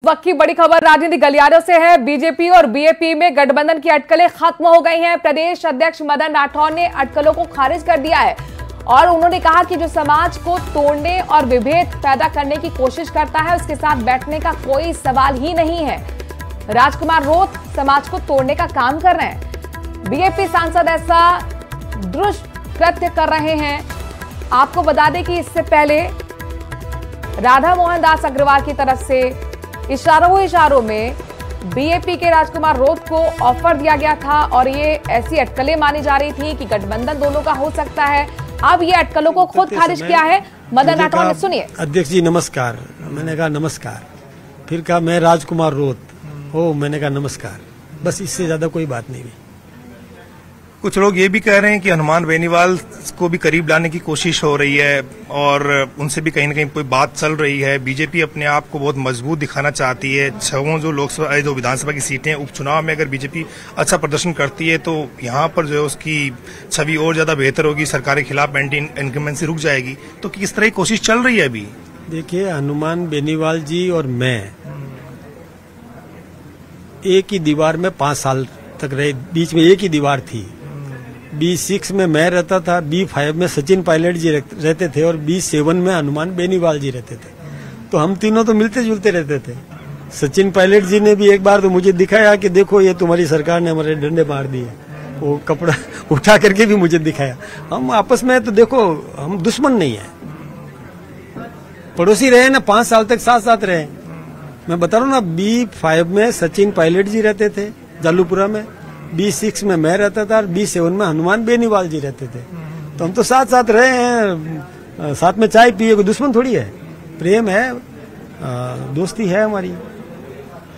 वक्त की बड़ी खबर राजनीतिक गलियारों से है। बीजेपी और बीएपी में गठबंधन की अटकलें खत्म हो गई हैं। प्रदेश अध्यक्ष मदन राठौर ने अटकलों को खारिज कर दिया है और उन्होंने कहा कि जो समाज को तोड़ने और विभेद पैदा करने की कोशिश करता है उसके साथ बैठने का कोई सवाल ही नहीं है। राजकुमार रोत समाज को तोड़ने का काम कर रहे हैं। बीएपी सांसद ऐसा दुष्ट कृत्य कर रहे हैं। आपको बता दें कि इससे पहले राधा मोहन दास अग्रवाल की तरफ से इशारों में बीएपी के राजकुमार रोत को ऑफर दिया गया था और ये ऐसी अटकलें मानी जा रही थी कि गठबंधन दोनों का हो सकता है। अब ये अटकलों को खुद खारिज किया है मदन राठौर ने। सुनिए। अध्यक्ष जी नमस्कार। मैंने कहा नमस्कार। फिर कहा मैं राजकुमार रोत हो, मैंने कहा नमस्कार। बस इससे ज्यादा कोई बात नहीं हुई। कुछ लोग ये भी कह रहे हैं कि हनुमान बेनीवाल को भी करीब लाने की कोशिश हो रही है और उनसे भी कहीं न कहीं कोई बात चल रही है। बीजेपी अपने आप को बहुत मजबूत दिखाना चाहती है। छहों जो विधानसभा की सीटें उपचुनाव में अगर बीजेपी अच्छा प्रदर्शन करती है तो यहाँ पर जो है उसकी छवि और ज्यादा बेहतर होगी, सरकार के खिलाफ एंटी इनकम्बेंसी रुक जाएगी। तो किस तरह की कोशिश चल रही है अभी? देखिए, हनुमान बेनीवाल जी और मैं एक ही दीवार में 5 साल तक रहे। बीच में एक ही दीवार थी। B6 में मैं रहता था, B5 में सचिन पायलट जी रहते थे और B7 में हनुमान बेनीवाल जी रहते थे। तो हम तीनों तो मिलते जुलते रहते थे। सचिन पायलट जी ने भी एक बार तो मुझे दिखाया कि देखो ये तुम्हारी सरकार ने हमारे डंडे मार दिए। वो कपड़ा उठा करके भी मुझे दिखाया। हम आपस में तो देखो हम दुश्मन नहीं है, पड़ोसी रहे ना, 5 साल तक साथ साथ रहे। मैं बता रहा हूँ ना, B5 में सचिन पायलट जी रहते थे जालूपुरा में, B6 में मैं रहता था और B7 में हनुमान बेनीवाल जी रहते थे। तो हम तो साथ साथ रहे हैं, साथ में चाय पिए। कोई दुश्मन थोड़ी है, प्रेम है, दोस्ती है हमारी।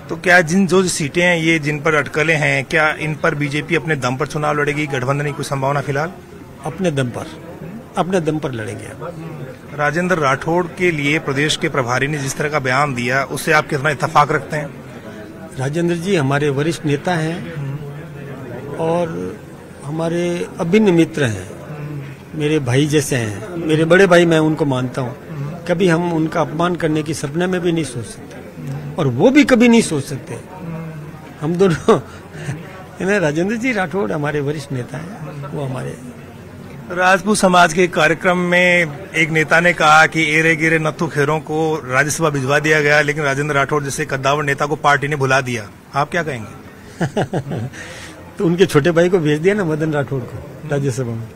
तो क्या जो सीटें हैं ये जिन पर अटकलें हैं, क्या इन पर बीजेपी अपने दम पर चुनाव लड़ेगी? गठबंधन की कोई संभावना फिलहाल? अपने दम पर लड़ेंगे। राजेंद्र राठौड़ के लिए प्रदेश के प्रभारी ने जिस तरह का बयान दिया उससे आप कितना इत्तेफाक रखते हैं? राजेंद्र जी हमारे वरिष्ठ नेता हैं और हमारे अभिन्न मित्र हैं, मेरे भाई जैसे हैं, मेरे बड़े भाई, मैं उनको मानता हूँ। कभी हम उनका अपमान करने की सपने में भी नहीं सोच सकते और वो भी कभी नहीं सोच सकते। हम दोनों राजेंद्र जी राठौड़ हमारे वरिष्ठ नेता हैं। वो हमारे राजपूत समाज के कार्यक्रम में एक नेता ने कहा कि एरे गिरे नत्थू खेरों को राज्यसभा भिजवा दिया गया, लेकिन राजेंद्र राठौड़ जैसे कद्दावर नेता को पार्टी ने भुला दिया। आप क्या कहेंगे? तो उनके छोटे भाई को भेज दिया ना, मदन राठौड़ को राज्यसभा में।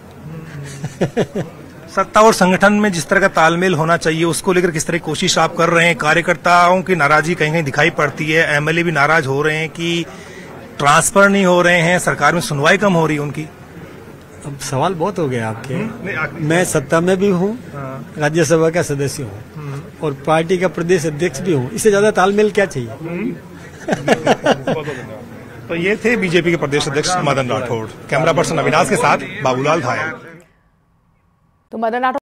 सत्ता और संगठन में जिस तरह का तालमेल होना चाहिए उसको लेकर किस तरह की कोशिश आप कर रहे हैं? कार्यकर्ताओं की नाराजगी कहीं कहीं दिखाई पड़ती है, एमएलए भी नाराज हो रहे हैं कि ट्रांसफर नहीं हो रहे हैं, सरकार में सुनवाई कम हो रही है उनकी। अब सवाल बहुत हो गए आपके। मैं सत्ता में भी हूँ, राज्यसभा का सदस्य हूँ और पार्टी का प्रदेश अध्यक्ष भी हूँ। इससे ज्यादा तालमेल क्या चाहिए? तो ये थे बीजेपी के प्रदेश अध्यक्ष मदन राठौड़। कैमरा पर्सन अविनाश के साथ बाबूलाल धाया। तो मदन राठौड़